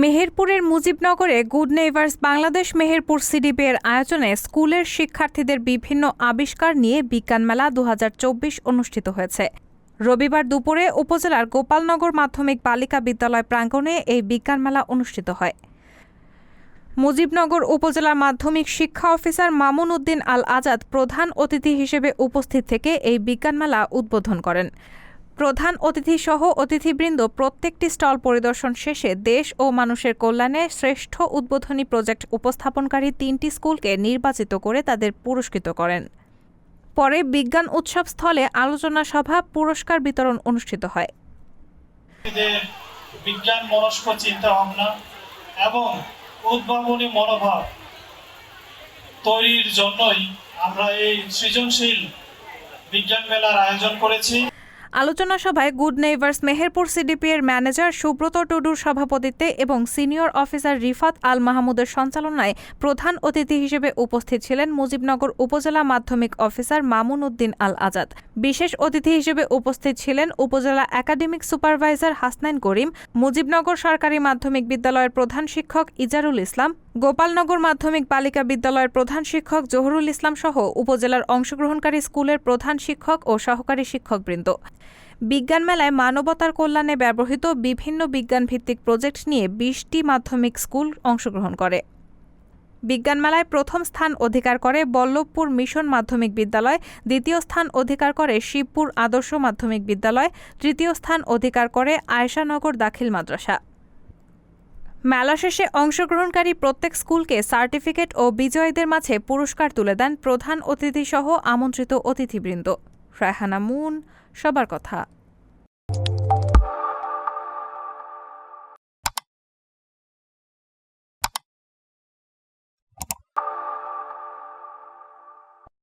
মেহেরপুরের মুজিবনগরে good neighbours Bangladesh Meherpur CDP এর আয়োজনে স্কুলের শিক্ষার্থীদের বিভিন্ন আবিষ্কার নিয়ে বিজ্ঞান মেলা ২০২৪ অনুষ্ঠিত হয়েছে। রবিবার দুপুরে উপজেলার গোপালনগর মাধ্যমিক বালিকা বিদ্যালয় প্রাঙ্গণে এই বিজ্ঞান মেলা অনুষ্ঠিত হয়। মুজিবনগর উপজেলার মাধ্যমিক শিক্ষা অফিসার মামুন উদ্দিন আল আজাদ প্রধান অতিথি হিসেবে উপস্থিত থেকে এই বিজ্ঞান মেলা উদ্বোধন করেন। প্রধান অতিথিসহ অতিথিবৃন্দ প্রত্যেকটি স্টল পরিদর্শন শেষে দেশ ও মানুষের কল্যাণে শ্রেষ্ঠ উদ্বোধনী প্রজেক্ট উপস্থাপনকারী ৩টি স্কুলকে নির্বাচিত করে তাদের পুরস্কৃত করেন। পরে বিজ্ঞান উৎসব স্থলে আলোচনা সভা, পুরস্কার বিতরণ অনুষ্ঠিত হয়। বিজ্ঞান মনস্ক চিন্তাভাবনা এবং উদ্ভাবনী মনোভাব তৈরির জন্যই আমরা এই সৃজনশীল বিজ্ঞান মেলার আয়োজন করেছি। আলোচনা সভায় গুড নেইবার্স মেহেরপুর সিডিপি এর ম্যানেজার সুব্রত টুডুর সভাপতিত্বে এবং সিনিয়র অফিসার রিফাত আল মাহমুদের সঞ্চালনায় প্রধান অতিথি হিসেবে উপস্থিত ছিলেন মুজিবনগর উপজেলা মাধ্যমিক অফিসার মামুন উদ্দিন আল আজাদ। বিশেষ অতিথি হিসেবে উপস্থিত ছিলেন উপজেলা একাডেমিক সুপারভাইজার হাসনাইন করিম, মুজিবনগর সরকারি মাধ্যমিক বিদ্যালয়ের প্রধান শিক্ষক ইজারুল ইসলাম, গোপালনগর মাধ্যমিক বালিকা বিদ্যালয়ের প্রধান শিক্ষক জহুরুল ইসলাম সহ উপজেলার অংশগ্রহণকারী স্কুলের প্রধান শিক্ষক ও সহকারী শিক্ষকবৃন্দ। বিজ্ঞান মেলায় মানবতার কল্যাণে ব্যবহৃত বিভিন্ন বিজ্ঞানভিত্তিক প্রজেক্ট নিয়ে ২০টি মাধ্যমিক স্কুল অংশগ্রহণ করে। বিজ্ঞান মেলায় প্রথম স্থান অধিকার করে বল্লভপুর মিশন মাধ্যমিক বিদ্যালয়, দ্বিতীয় স্থান অধিকার করে শিবপুর আদর্শ মাধ্যমিক বিদ্যালয়, তৃতীয় স্থান অধিকার করে আয়েশানগর দাখিল মাদ্রাসা। মেলা শেষে অংশগ্রহণকারী প্রত্যেক স্কুলকে সার্টিফিকেট ও বিজয়ীদের মাঝে পুরস্কার তুলে দেন প্রধান অতিথিসহ আমন্ত্রিত অতিথিবৃন্দ। রায়হানা মুন, সবার কথা।